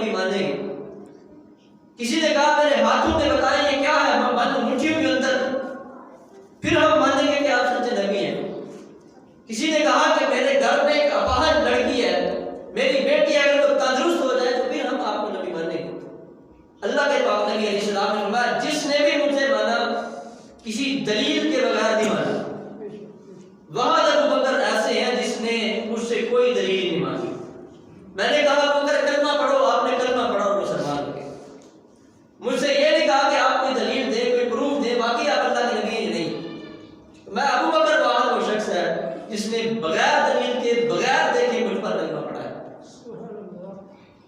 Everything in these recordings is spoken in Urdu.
نبی مانیں گے. کسی نے کہا میرے ہاتھوں نے بتایا یہ کیا ہے, ہم بند مٹھیوں کے اندر, پھر ہم مانیں گے کہ آپ سچے نبی ہیں. کسی نے کہا کہ میرے گھر میں ایک اپاہج لڑکی ہے, میری بیٹی اگر وہ تندرست ہو جائے تو پھر ہم آپ کو نبی مانیں گے. اللہ کے پاک نبی علیہ السلام نے فرمایا جس نے بھی مجھے مانا کسی دلیل کے بغیر نہیں مانا. وہاں ابو بکر ایسے ہیں جس نے مجھ سے کوئی دلیل نہیں مانگی. میں نے کہا ابو بکر کلمہ پڑھو, آپ نے کلمہ پڑھا اور مسلمان ہو گئے. مجھ سے یہ نہیں کہا کہ آپ کوئی دلیل دیں, کوئی پروف دیں, باقی آپ اللہ کے نبی نہیں. میں ابو بکر وہاں وہ شخص ہے جس نے بغیر دلیل کے, بغیر دیکھے مجھ پر کلمہ پڑھا ہے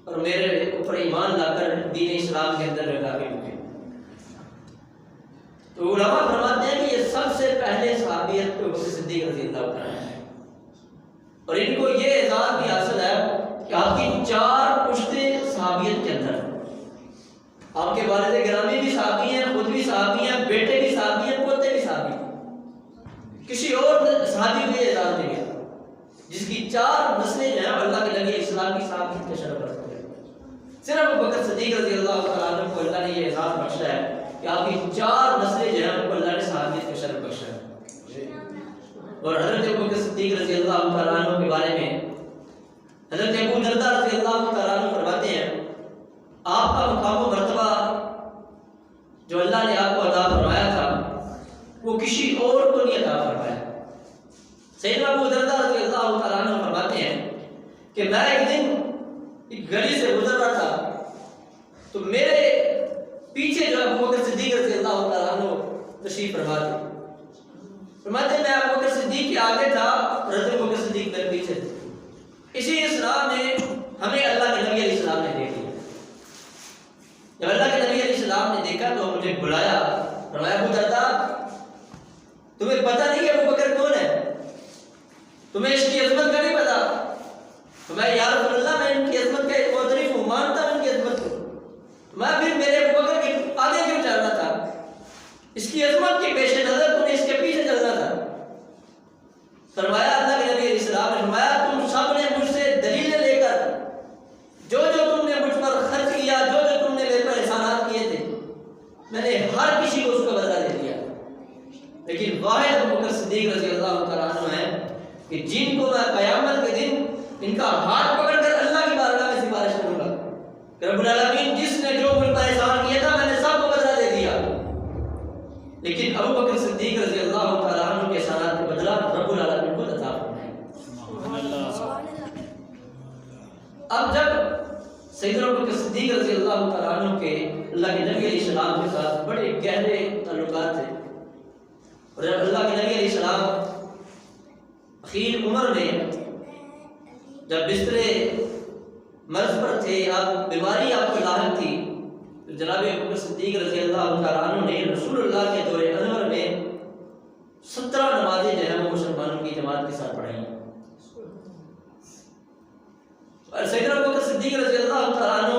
اور میرے اوپر ایمان لا کر دین اسلام کے اندر داخل ہوئے. تو علماء فرماتے ہیں کہ یہ سب سے پہلے صحابیت ابو بکر صدیق رضی اللہ عنہ ہے, اور ان کو یہ اعزاز بھی حاصل ہے کہ آپ کی 4 پشتیں صحابیت کے اندر. آپ کے والد گرامی بھی صحابی ہیں, خود بھی صحابی ہیں, بیٹے بھی صحابی ہیں, پوتے بھی صحابی ہیں. کسی اور صحابی کو یہ اعزاز نہیں ملا جس کی 4 نسلیں جو ہیں اللہ کے نبی اسلام کی صحابیت کا شرف رکھتے ہیں. صرف ابو بکر صدیق رضی اللہ تعالیٰ عنہ کو اللہ نے یہ اعزاز بخشا ہے کہ آپ کی 4 نسلیں جو ہیں ان کو اللہ نے صحابیت کا شرف بخشا ہے. اور حضرت ابو بکر صدیق رضی اللہ تعالیٰ عنہ کے بارے میں حضرت ابو درداء رضی اللہ تعالیٰ عنہ فرماتے ہیں آپ کا مقام و مرتبہ جو اللہ نے آپ کو عطا فرمایا تھا وہ کسی اور کو نہیں عطا فرمایا. سیدنا ابو درداء رضی اللہ تعالیٰ عنہ فرماتے ہیں کہ میں ایک دن ایک گلی سے گزر رہا تھا تو میرے پیچھے جو ابو بکر صدیق رضی اللہ تعالیٰ عنہ تشریف فرما تھے. فرماتے ہیں میں ابو بکر صدیق کے آگے تھا, حضرت ابو بکر صدیق میرے پیچھے تھے. اسی اسلام نے ہمیں اللہ کے نبی علیہ السلام نے دیکھ لیا. جب اللہ کے نبی علیہ السلام نے دیکھا تو مجھے بلایا, فرمایا ابو درداء تمہیں پتہ نہیں ابو بکر کون ہے, تمہیں اس کی عظمت کا نہیں پتا. تو میں یا رسول اللہ میں ان کی عظمت کا ایک معترف ہوں, مانتا ہوں ان کی عظمت کو. میں پھر میرے ابو بکر کے آگے کیوں چل رہا تھا, اس کی عظمت کے پیش نظر تم نے اس کے پیچھے چلنا تھا. فرمایا اللہ کے نبی علیہ السلام نے فرمایا تم سب نے مجھ سے دلیلیں لے کر جو تم نے مجھ پر خرچ کیا, جو تم نے میرے پر احسانات کیے تھے, میں نے ہر کسی کو اس کا بدلہ دے دیا. لیکن واحد ابو بکر صدیق رضی اللہ تعالیٰ عنہ ہیں کہ جن کو میں قیامت کے دن ان کا ہاتھ پکڑ کر اللہ کی بارگاہ میں سفارش کروں گا کہ رب العالمین جس نے جو مجھ پر احسان کیا تھا میں نے سب کو بدلہ دے دیا. لیکن ابو بکر صدیق رضی اللہ تعالیٰ عنہ کے احسانات کا بدلہ رب العالمین کو عطا فرمائے. اب جب سیدنا ابو بکر صدیق رضی اللہ تعالیٰ عنہ کے اللہ کے نبی علیہ السلام کے ساتھ بڑے گہرے تعلقات تھے, اور جب اللہ کے نبی علیہ السلام اخیر عمر میں جب بستر مرض پر تھے, آپ بیماری آپ کو لاحق تھی, تو جناب ابو بکر صدیق رضی اللہ تعالیٰ عنہ نے رسول اللہ کے دور انور میں 17 نمازیں جو ہیں وہ مسلمانوں کی جماعت کے ساتھ پڑھائی. اور سیدنا ابو بکر صدیق رضی اللہ تعالیٰ عنہ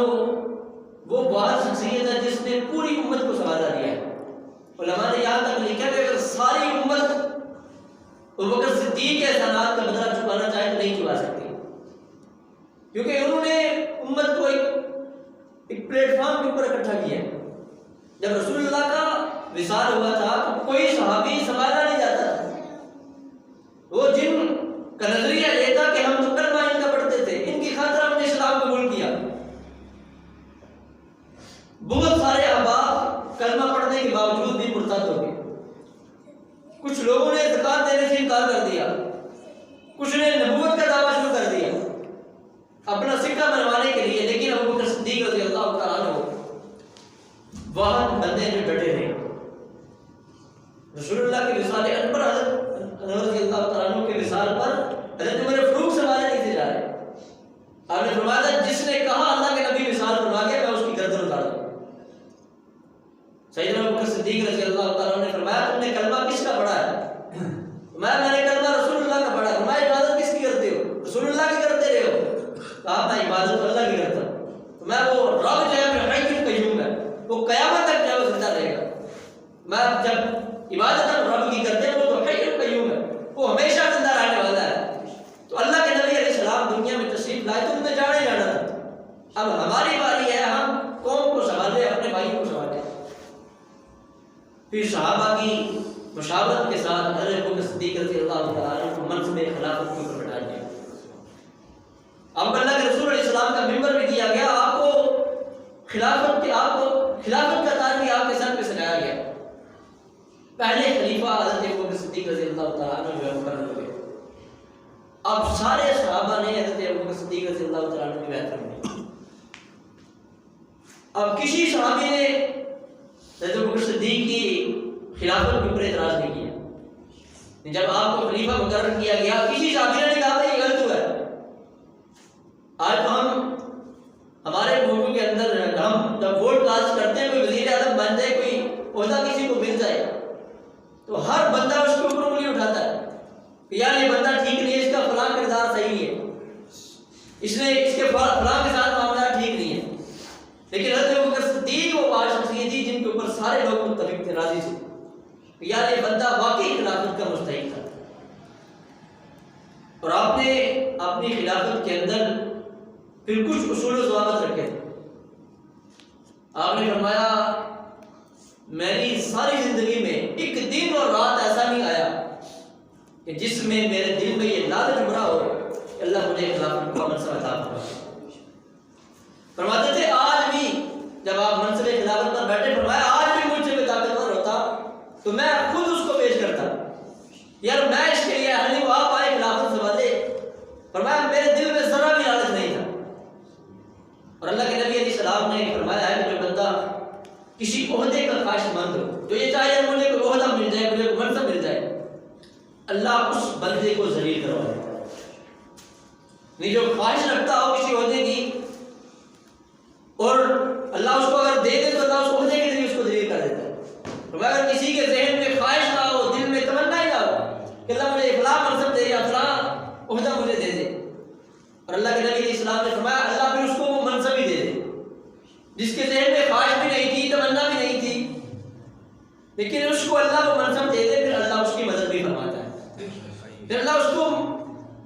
وہ واحد شخصیت ہے جس نے پوری امت کو سنوارا دیا ہے. علماء نے یہاں تک لکھا کہ اگر ساری امت ابو بکر صدیق کے احسانات کا بدلہ چکانا چاہے تو نہیں چکا سکتی, کیونکہ انہوں نے امت کو ایک پلیٹ فارم کے اوپر اکٹھا کیا. جب رسول اللہ کا وصال ہوا تھا تو کوئی صحابی سنبھالا نہیں جاتا تھا. وہ جن کا نظریہ یہ تھا کہ ہم تو کلمہ ان کا پڑھتے تھے, ان کی خاطر ہم نے اسلام قبول کیا. بہت سارے احباب کلمہ پڑھنے کے باوجود بھی مرتد ہو گئے. کچھ لوگوں نے زکات دینے سے انکار کر دیا, کچھ نے نبوت کا دعویٰ شروع کر دیا اپنا سکہ بنوانے کے لیے. لیکن ابو بکر صدیق رضی اللہ تعالیٰ عنہ وہاں بندے میں ڈٹے رہے. رسول اللہ کے وصال ان پر حضرت رضی اللہ تعالیٰ عنہ کے وصال پر حضرت عمر فاروق سے والے نہیں تھے جا رہے. آپ نے فرمایا جس نے کہا اللہ کے نبی وصال فرما گیا میں اس کی گردن اتار دوں. سیدنا ابو بکر صدیق رضی اللہ تعالیٰ عنہ نے فرمایا تم نے کلمہ کس کا پڑھا ہے؟ میں نے کلمہ رسول اللہ کا پڑھا. فرمایا عبادت کس کی کرتے ہو؟ رسول اللہ کی کرتے رہے ہو. کہا میں عبادت اللہ کی کرتا ہوں. تو میں وہ رب جو ہے میں حی القیوم ہے, وہ قیامت تک جو ہے وہ زندہ رہے گا. میں جب عبادت ہم رب کی کرتے ہیں وہ تو حی القیوم ہے, وہ ہمیشہ زندہ رہنے والا ہے. تو اللہ کے نبی علیہ السلام دنیا میں تشریف لائے تو انہیں جانا ہی جانا تھا. اب ہماری بات پھر صحابہ کی مشاورت کے ساتھ حضرت ابوبکر صدیق رضی اللہ تعالیٰ عنہ کو منصب خلافت کے اوپر بٹھا دیا. اب اللہ کے رسول علیہ السلام کا منبر بھی دیا گیا, آپ کو خلافت کا تاج بھی آپ کے سر پہ سجایا گیا. پہلے خلیفہ حضرت ابوبکر صدیق رضی اللہ تعالیٰ عنہ جو ہے مقرر ہوئے. اب سارے صحابہ نے حضرت ابوبکر صدیق رضی اللہ تعالیٰ عنہ کی بیعت کر لی. اب کسی صحابی نے حضرت ابوبکر صدیق کی خلافت کے اوپر اعتراض نہیں کیا. جب آپ کو خلیفہ مقرر کیا گیا, کسی صحابی نے کہا یہ غلط ہوا ہے. آج تو ہمارے ملک کے اندر ہم جب ووٹ کاسٹ کرتے ہیں, کوئی وزیر اعظم بن جائے, کوئی عہدہ کسی کو مل جائے, تو ہر بندہ اس کے اوپر انگلی اٹھاتا ہے کہ یار یہ بندہ ٹھیک نہیں ہے, اس کا فلاں کردار صحیح ہے, اس کے فلاں کے ساتھ معاملات ٹھیک نہیں ہے. لیکن حضرت ابوبکر صدیق وہ بات شخصیت تھی جن کے اوپر سارے لوگ متفق تھے, راضی تھے کہ یار یہ بندہ واقعی خلافت کا مستحق تھا. اور آپ نے اپنی خلافت کے اندر پھر کچھ اصول و ضوابط رکھے تھے. آپ نے فرمایا میری ساری زندگی میں ایک دن اور رات ایسا نہیں آیا کہ جس میں میرے دل میں یہ لالچ بھرا ہو کہ اللہ مجھے خلافت کا منصب عطا فرمائے. فرماتے تھے آج بھی جب آپ منصب خلافت پر بیٹھے, فرمایا آج بھی مجھ سے کوئی طاقتور ہوتا تو میں خود اس کو پیش کرتا, یار میں اس کے لیے اہل ہوں, آپ آئے خلافت سنبھالے. فرمایا میرے دل میں ذرا بھی لالچ نہیں تھا. اور اللہ کے نبی علیہ السلام نے فرمایا ہے کہ جو بندہ کسی عہدے کا خواہش مند ہو, جو یہ چاہے مجھے کوئی عہدہ مل جائے, مجھے کوئی منصب مل جائے, اللہ اس بندے کو ذلیل کروا دیتا ہے. نہیں جو خواہش رکھتا ہو کسی عہدے کی اور اللہ اس کو اگر دے دے تو اللہ اس عہدے کے ذریعے اس کو ذلیل کر دیتا ہے. اگر کسی کے ذہن میں خواہش نہ ہو, دل میں تمنا ہی نہ ہو کہ اللہ مجھے فلاں منصب دے یا فلاں عہدہ مجھے دے دے, اور اللہ کے نبی علیہ السلام نے فرمایا اللہ پھر اس کو وہ منصب ہی دے دے. جس کے ذہن میں خواہش بھی نہیں تھی, تمنا بھی نہیں تھی, لیکن اس کو اللہ وہ منصب دے دے, پھر اللہ اس کی مدد بھی فرماتا ہے. پھر اللہ اس کو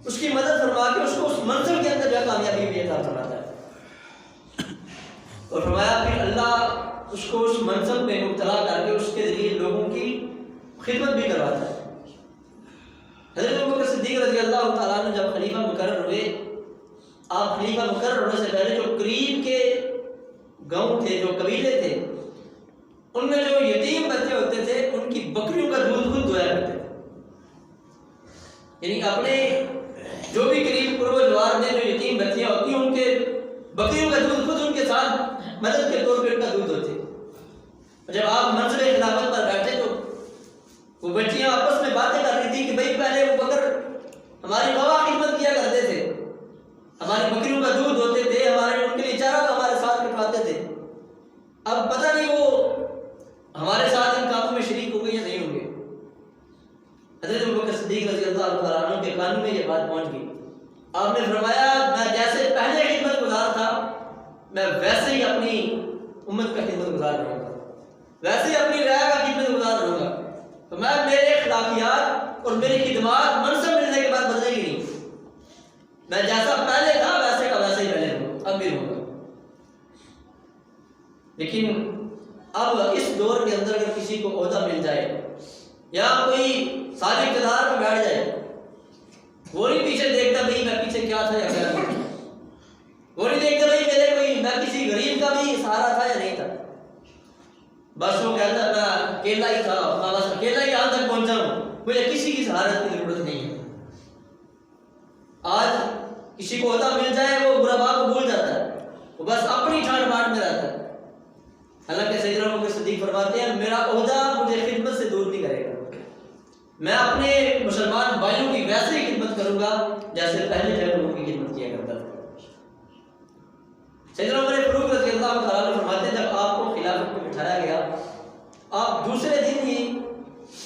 اس کی مدد فرما کے اس کو اس منصب کے اندر جو کامیابی بھی عطا فرماتا ہے. اور فرمایا پھر اللہ اس کو اس منصب میں مبتلا کر کے اس کے ذریعے لوگوں کی خدمت بھی کرواتا ہے. حضرت ابوبکر صدیق رضی اللہ تعالیٰ عنہ جب خلیفہ مقرر ہوئے, آپ خلیفہ مقرر ہونے سے پہلے جو قریب کے گاؤں تھے, جو قبیلے تھے, ان میں جو یتیم بچے ہوتے تھے ان کی بکریوں کا دودھ خود دھویا کرتے تھے. یعنی اپنے جو بھی قریب قرب و جوار میں جو یتیم بچیاں ہوتی ہیں ان کے بکریوں کا دودھ خود ان کے ساتھ مدد کے طور پہ ان کا دودھ ہوتے. جب آپ منصب خلافت پر بیٹھے تو وہ بچیاں آپس میں باتیں کر رہی تھی کہ بھائی پہلے وہ بکر ہماری بابا خدمت کیا کرتے تھے, ہماری بکریوں کا دودھ ہوتے تھے, ہمارے ان کے لیے چارہ ہمارے ساتھ کٹواتے تھے, اب پتہ نہیں وہ ہمارے ساتھ ان کاموں میں شریک ہو گئے یا نہیں ہوں گے. حضرت ابوبکر صدیق رضی اللہ تعالیٰ عنہ کے کان میں یہ بات پہنچ گئی. آپ نے فرمایا میں جیسے پہلے خدمت گزار تھا میں ویسے ہی اپنی امت کا خدمت گزار رہوں گا, ویسے ہی اپنی رعایا کا خدمت گزار رہوں گا. تو میں میرے اخلاقیات اور میری خدمات منصب ملنے کے بعد بدلے گی نہیں. میں جیسا پہلے تھا ویسے کا ویسے ہی پہلے ہوں, اب بھی ہوں گا. لیکن اب اس دور کے اندر اگر کسی کو عہدہ مل جائے یا کوئی ساری اقتدار میں بیٹھ جائے, وہ نہیں پیچھے دیکھتا بھائی میں پیچھے کیا تھا یا کیا نہیں, وہ نہیں دیکھتا بھائی میں کسی غریب کا بھی سہارا تھا یا نہیں تھا. بس وہ کہتا ہے میں اکیلا ہی تھا, میں بس اکیلا ہی یہاں تک پہنچا ہوں, مجھے کسی کی سہارت کی ضرورت نہیں ہے. آج کسی کو عہدہ مل جائے وہ غربا کو بھول جاتا ہے, وہ بس اپنی ٹھاٹ باٹ میں رہتا ہے. حالانکہ سیدنا ابوبکر صدیق فرماتے ہیں میرا عہدہ مجھے خدمت سے دور نہیں کرے گا, میں اپنے مسلمان بھائیوں کی ویسے ہی خدمت کروں گا جیسے پہلے جو لوگوں کی خدمت کیا کرتا تھا. سیدنا عمر فاروق رضی اللہ تعالیٰ عنہ فرماتے ہیں جب آپ کو خلافت پہ بٹھایا گیا, آپ دوسرے دن ہی,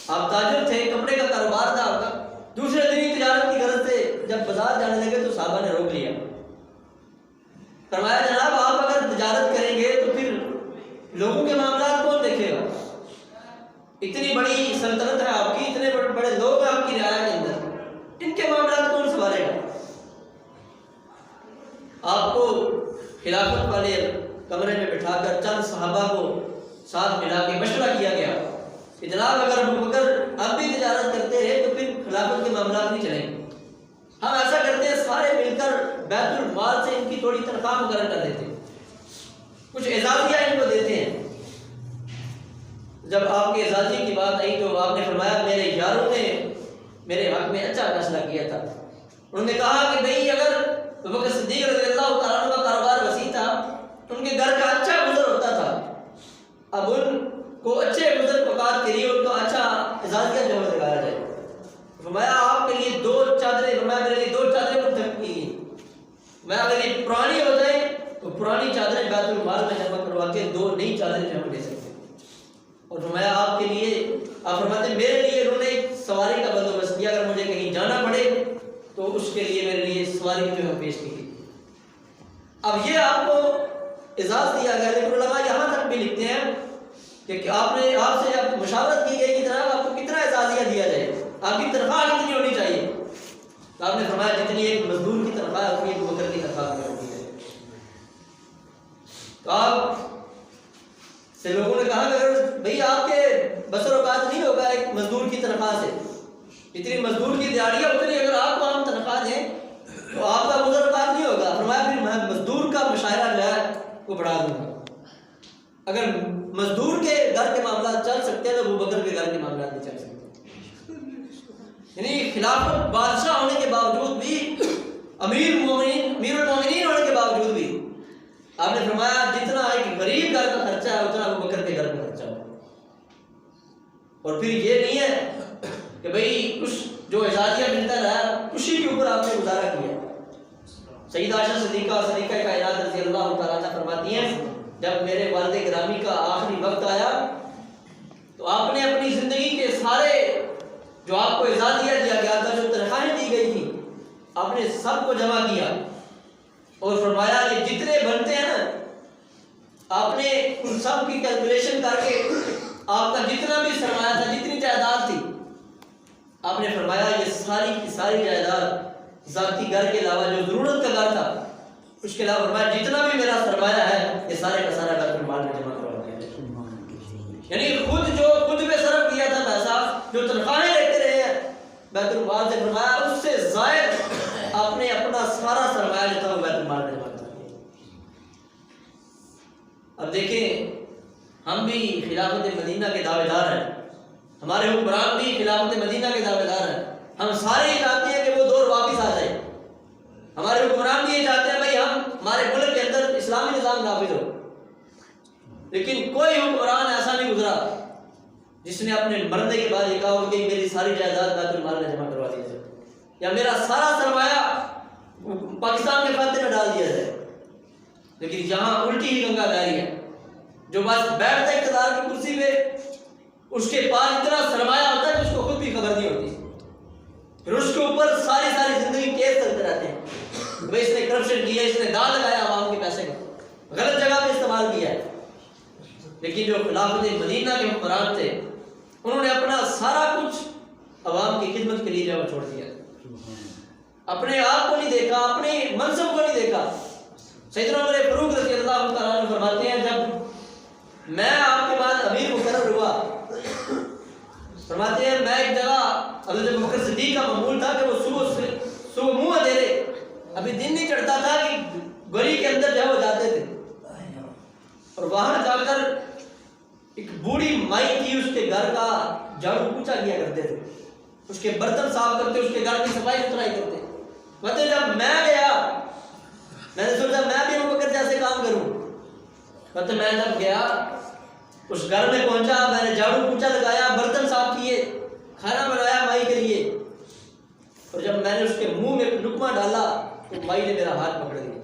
آپ تاجر تھے, کپڑے کا کاروبار تھا آپ کا, دوسرے دن ہی تجارت کی غرض سے جب بازار جانے لگے تو صحابہ نے روک لیا. فرمایا جناب آپ اگر تجارت کریں گے تو پھر لوگوں کے معاملات کون دیکھے گا, اتنی بڑی سلطنت ہے آپ کی, اتنے بڑے لوگ ہیں آپ کی رعایا کے اندر, ان کے معاملات کون سنبھالے گا. آپ کو خلافت والے کمرے میں بٹھا کر چند صحابہ کو ساتھ ملا کے مشورہ کیا گیا کہ جناب اگر ابو بکر اب بھی تجارت کرتے رہے تو پھر خلافت کے معاملات نہیں چلیں گے، ہم ایسا کرتے ہیں سارے مل کر بیت المال سے ان کی تھوڑی تنخواہ مقرر کر دیتے ہیں، کچھ اعزازیہ ان کو دیتے ہیں۔ جب آپ کے اعزازی کی بات آئی تو آپ نے فرمایا میرے یاروں نے میرے حق میں اچھا فیصلہ کیا تھا، انہوں نے کہا کہ بھئی اگر ابو بکر صدیق رضی اللہ تعالیٰ عنہ کا کاروبار وسیع تھا، ان کے گھر کا اچھا گزر ہوتا تھا، اب ان کو اچھے گزر اوقات کے لیے ان کو اچھا اعزازیہ جو ہے لگایا جائے۔ فرمایا آپ کے لیے 2 چادریں، فرمایا میرے لیے 2 چادریں منتخب کی گئی، میں اگر یہ پرانی ہو جائے تو پرانی چادریں بیت المال میں جمع کروا کے 2 نئی چادریں جمع لے سکتے ہیں۔ اور فرمایا آپ کے لیے، آپ فرماتے ہیں میرے لیے انہوں نے ایک سواری کا بندوبست کیا، اگر مجھے کہیں جانا پڑے تو اس کے لیے میرے لیے سواری جو ہے پیش کی گئی۔ اب یہ آپ کو اعزاز دیا گیا، لیکن علماء یہاں تک بھی لکھتے ہیں کہ آپ سے اب مشاورت کی گئی کہ جناب آپ کو کتنا اعزازیہ دیا جائے، آپ کی تنخواہ کتنی ہونی چاہیے؟ تو آپ نے فرمایا جتنی ایک مزدور کی تنخواہ ہوتی ہے ابو بکر کی تنخواہ ہوتی ہے۔ تو آپ سے لوگوں نے کہا کہ اگر بھئی آپ کے بسر اوقات نہیں ہوگا ایک مزدور کی تنخواہ سے، اتنی مزدور کی دیہڑی ہے اتنی اگر آپ کو ہم تنخواہ دیں تو آپ کا گزر اوقات نہیں ہوگا۔ فرمایا پھر میں مزدور کا مشاہرہ جو ہے وہ بڑھا دوں گا، اگر مزدور کے گھر کے معاملات چل سکتے ہیں تو ابو بکر کے گھر کے معاملات نہیں چل سکتے۔ یعنی خلافت بادشاہ ہونے کے باوجود بھی، امیر المومنین ہونے کے باوجود بھی آپ نے فرمایا جتنا ایک غریب گھر کا خرچہ ہے اتنا ابو بکر کے گھر کا خرچہ ہو۔ اور پھر یہ نہیں ہے کہ بھئی کچھ جو اعزازیہ ملتا رہا خوشی کے اوپر آپ نے گزارا کیا۔ سیدہ عائشہ صدیقہ کائنات رضی اللہ تعالیٰ عنہ فرماتی ہیں جب میرے والد گرامی کا آخری وقت آیا تو آپ نے اپنی زندگی کے سارے جو آپ کو اعزازیہ دیا گیا تھا، جو تنخواہیں دی گئی تھی، آپ نے سب کو جمع کیا اور فرمایا یہ جتنے بنتے ہیں نا، آپ نے ان سب کی کیلکولیشن کر کے آپ کا جتنا بھی سرمایہ تھا، جتنی جائیداد تھی، آپ نے فرمایا یہ ساری کی ساری جائیداد ذاتی گھر کے علاوہ جو ضرورت کا گھر تھا اس کے علاوہ فرمایا جتنا بھی میرا سرمایہ ہے یہ سارے کا سارا بیت المال میں جمع کروا دیا۔ یعنی خود پہ صرف کیا تھا پیسہ، جو تنخواہیں لیتے رہے ہیں بیت المال سے، فرمایا اس سے زائد آپ نے اپنا سارا سرمایہ جو تھا وہ بیت المال میں جمع کر دیا۔ اب دیکھیں ہم بھی خلافت مدینہ کے دعوے دار ہیں، ہمارے حکمران بھی خلافت مدینہ کے دعوے دار ہیں، ہم سارے یہ چاہتے ہیں کہ وہ دور واپس آ جائے، ہمارے حکمران بھی یہ چاہتے ہیں بھائی ہمارے ملک کے اندر اسلامی نظام نافذ ہو، لیکن کوئی حکمران ایسا نہیں گزرا جس نے اپنے مرنے کے بعد یہ کہا ہو کہ میری ساری جائیداد بیت المال میں جمع کروا دی جائے یا میرا سارا سرمایہ پاکستان کے کھاتے میں ڈال دیا جائے۔ لیکن یہاں الٹی ہی گنگا بہری ہے، جو بس بیٹھتا ہے اقتدار کی کرسی پہ اس کے پاس اتنا سرمایہ ہوتا ہے کہ اس کو خود بھی خبر نہیں ہوتی، پھر اس کے اوپر ساری زندگی کیس چلتے رہتے ہیں، بھائی اس نے کرپشن کیا، اس نے دان لگایا عوام کے پیسے کا، غلط جگہ پہ استعمال کیا ہے۔ لیکن جو خلافت مدینہ کے حکمران تھے انہوں نے اپنا سارا کچھ عوام کی خدمت کے لیے چھوڑ دیا، اپنے آپ کو نہیں دیکھا، اپنے منصب کو نہیں دیکھا۔ سیدنا عمر فاروق رضی اللہ تعالیٰ عنہ فرماتے ہیں جب میں آپ کے بعد امیر مقرر ہوا، فرماتے ہیں میں ایک جگہ حضرت ابو بکر صدیق کا معمول تھا کہ وہ صبح منہ اندھیرے ابھی دن نہیں چڑھتا تھا کہ گلی کے اندر جو وہ جاتے تھے اور وہاں جا کر ایک بوڑھی مائی تھی، اس کے گھر کا جھاڑو پوچھا کیا کرتے تھے، اس کے برتن صاف کرتے، اس کے گھر کی صفائی ستھرائی کرتے۔ مطلب جب میں گیا میں نے سوچا میں بھی ابو بکر جیسے کام کروں، مطلب میں جب گیا اس گھر میں پہنچا، میں نے جھاڑو پوچھا لگایا، برتن صاف کیے، کھانا بنایا مائی کے لیے، اور جب میں نے اس کے منہ میں لقمہ ڈالا تو مائی نے میرا ہاتھ پکڑ لیا۔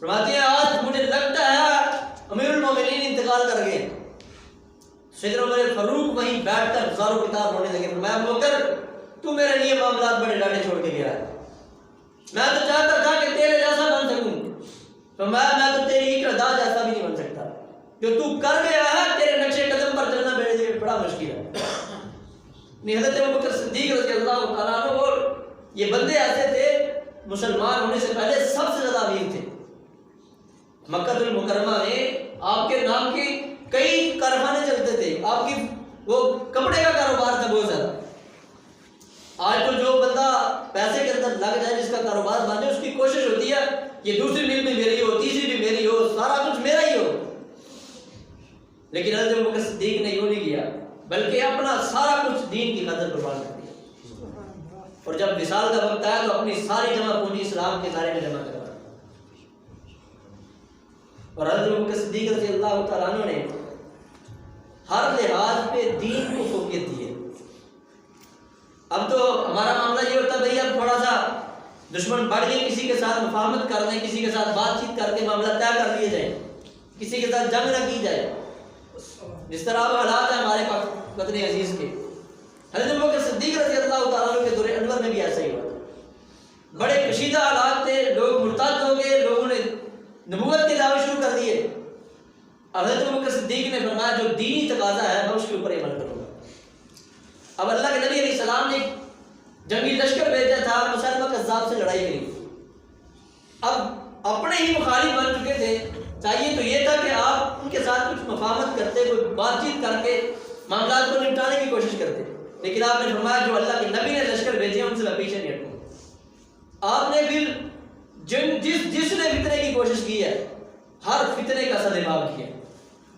فرماتی ہیں آج مجھے لگتا ہے امیر المومنین انتقال کر گئے۔ سیدنا عمر فاروق وہیں بیٹھ کر زارو کتاب رونے لگے، فرمایا ابو بکر تو میرے لیے معاملات بڑے ڈاڑے چھوڑ کے گیا ہے، میں تو چاہتا تھا کہ تیرے جیسا بن سکوں، فرمایا میں تو تیری ایک ادا جیسا بھی نہیں بن سکتا، جو تو کر گیا ہے تیرے نقشے قدم پر چلنا میرے لیے بڑا مشکل ہے۔ حضرت ابو بکر صدیق رضی اللہ تعالیٰ عنہ اور یہ بندے ایسے تھے مسلمان ہونے سے پہلے سب سے زیادہ امیر تھے، مکہ المکرمہ میں آپ کے نام کی کئی کارخانے چلتے تھے، آپ کی وہ کپڑے کا کاروبار تھا بہت زیادہ۔ آج تو جو بندہ پیسے کے اندر لگ جائے، جس کا کاروبار بن جائے، اس کی کوشش ہوتی ہے یہ دوسری مل بھی میری ہو، تیسری بھی میری ہو، سارا کچھ میرا ہی ہو۔ لیکن حضرت ابوبکر صدیق نے یوں نہیں کیا، بلکہ اپنا سارا کچھ دین کی خاطر قربان کر دیا، اور جب وصال کا وقت آیا تو اپنی ساری جمع پونجی اسلام کے دائرے میں جمع کروا۔ اور حضرت ابوبکر صدیق رضی اللہ تعالیٰ عنہ نے ہر لحاظ پہ دین کو فوقیت دی ہے۔ اب تو ہمارا معاملہ یہ ہوتا ہے بھائی اب تھوڑا سا دشمن بڑھ گئے، کسی کے ساتھ مفاہمت کر دیں، کسی کے ساتھ بات چیت کر کے معاملہ طے کر لیے جائے، کسی کے ساتھ جنگ نہ کی جائے، جس طرح اب حالات ہیں ہمارے وطن عزیز کے۔ حضرت ابوبکر صدیق رضی اللہ تعالیٰ عنہ کے دور انور میں بھی ایسا ہی ہوا، بڑے کشیدہ حالات تھے، لوگ مرتد ہو گئے، لوگوں نے نبوت کے دعوے شروع کر دیے۔ حضرت ابوبکر صدیق نے فرمایا جو دینی تقاضا ہے میں اس کے اوپر عمل کروں گا۔ اب اللہ کے نبی علیہ السلام نے جنگی لشکر بھیجا تھا، مسلمہ کذاب سے لڑائی کری۔ اب اپنے ہی مخالف بن چکے تھے، چاہیے تو یہ تھا کہ آپ ان کے ساتھ کچھ مفاہمت کرتے، کوئی بات چیت کر کے معاملات کو نپٹانے کی کوشش کرتے، لیکن آپ نے فرمایا جو اللہ کے نبی نے لشکر بھیجے ان سے میں پیچھے نہیں ہٹوں۔ آپ نے پھر جس نے فتنے کی کوشش کی ہے، ہر فتنے کا سدباب کیا،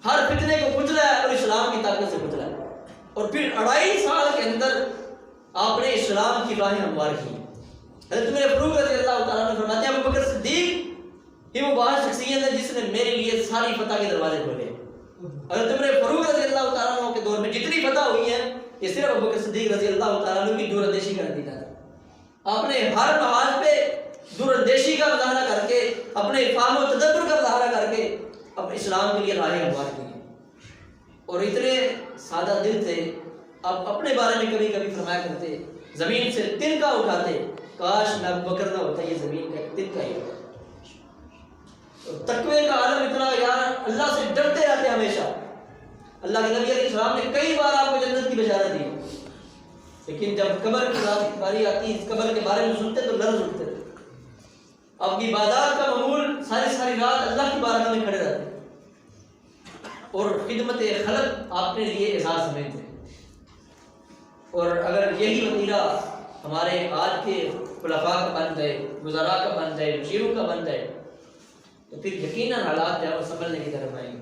ہر فتنے کو کچلا ہے اور اسلام کی طاقت سے کچلا ہے، اور پھر 2.5 سال کے اندر آپ نے اسلام کی راہیں ہموار کی۔ حضرت عمر فاروق رضی اللہ تعالیٰ عنہ فرماتے ہیں ابوبکر صدیق ہی وہ واحد شخصیت ہے جس نے میرے لیے ساری فتح کے دروازے کھولے۔ حضرت عمر فاروق رضی اللہ تعالیٰ عنہ کے دور میں جتنی فتح ہوئی ہے یہ صرف ابوبکر صدیق رضی اللہ تعالیٰ عنہ کی دور اندیشی کا نتیجہ تھا۔ آپ نے ہر محاذ پہ دور اندیشی کا مظاہرہ کر کے، اپنے فہم و تدبر کا مظاہرہ کر کے اپنے اسلام کے لیے راہیں ہموار کی، اور اتنے سادہ دل تھے۔ آپ اپنے بارے میں کبھی کبھی فرمایا کرتے زمین سے تنکا اٹھاتے، کاش میں ابوبکر نہ ہوتا یہ زمین کا تنکا ہی ہوتا۔ تقوی کا عالم اتنا، یار اللہ سے ڈرتے رہتے ہمیشہ۔ اللہ کے نبی علیہ السلام نے کئی بار آپ کو جنت کی بشارت دی، لیکن جب قبر کی باری آتی، اس قبر کے بارے میں سنتے تو لرز اٹھتے تھے۔ آپ کی عبادات کا معمول ساری رات اللہ کی بارگاہ میں کھڑے رہتے اور خدمت خلق آپ نے لیے اعزاز سمجھتے۔ اور اگر یہی وتیرہ ہمارے آج کے خلفاء کا بن جائے، وزراء کا بن جائے، مشیروں کا بن جائے، تو پھر یقیناً حالات جو ہے وہ سنبھلنے کی طرف آئیں گے۔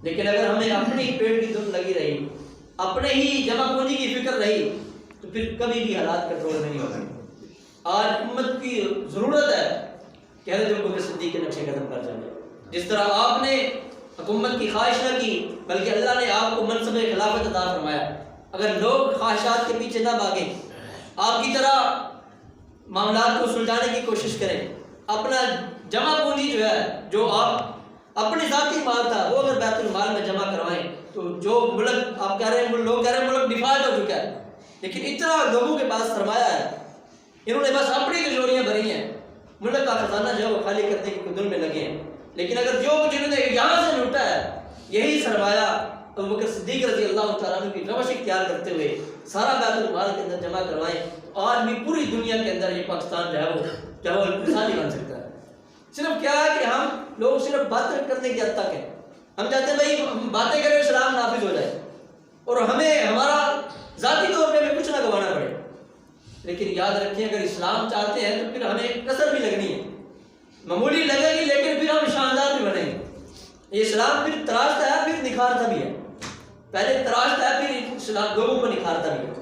لیکن اگر ہمیں اپنی پیٹ کی دھن لگی رہی، اپنے ہی جمع پونجی کی فکر رہی، تو پھر کبھی بھی حالات کنٹرول میں نہیں ہوگا۔ آج امت کی ضرورت ہے کہ حضرت ابوبکر صدیق کے نقشے قدم پر چلے۔ جس طرح آپ نے حکومت کی خواہش نہ کی، بلکہ اللہ نے آپ کو منصب خلافت عطا فرمایا۔ اگر لوگ خواہشات کے پیچھے نہ بھاگیں، آپ کی طرح معاملات کو سلجھانے کی کوشش کریں، اپنا جمع پونجی جو ہے، جو آپ اپنی ذاتی مال تھا وہ اگر بیت المال میں جمع کروائیں، تو جو ملک آپ کہہ رہے ہیں، لوگ کہہ رہے ہیں ملک ڈیفالٹ ہو چکا ہے، لیکن اتنا لوگوں کے پاس سرمایہ ہے، انہوں نے بس اپنی تجوریاں بھری ہیں، ملک کا خزانہ جو ہے وہ خالی کرنے کی کندل میں لگے ہیں۔ لیکن اگر جو کچھ انہوں نے یہاں سے لوٹا ہے، یہی سرمایہ ابوبکر صدیق رضی اللہ تعالیٰ عنہ کی روش اختیار کرتے ہوئے سارا بیت المال کے اندر جمع کروائیں، تو آج بھی پوری دنیا کے اندر یہ پاکستان جو ہے وہ مثالی بن سکتا ہے۔ صرف کیا ہے کہ ہم لوگ صرف باتیں کرنے کی حد تک ہیں، ہم چاہتے ہیں بھائی ہم باتیں کریں اسلام نافذ ہو جائے اور ہمیں ہمارا ذاتی طور پہ کچھ نہ گوانا پڑے۔ لیکن یاد رکھیں اگر اسلام چاہتے ہیں تو پھر ہمیں کسر بھی لگنی ہے، معمولی لگے گی لیکن پھر ہم شاندار بھی بنیں گے۔ یہ اسلام پھر تراشتا ہے پھر نکھارتا بھی ہے، پہلے تراشتا ہے پھر اسلام لوگوں کو نکھارتا بھی ہے۔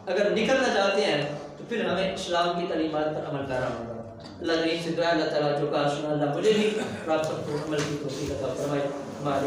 اگر نکلنا چاہتے ہیں تو پھر ہمیں اسلام کی تعلیمات پر عمل کرنا ہوگا۔ اللہ کریم سے دعا اللہ تعالیٰ جو کہا سنا اللہ مجھے بھی اور آپ سب کو عمل کی توفیق عطا فرمائے۔ ہمارے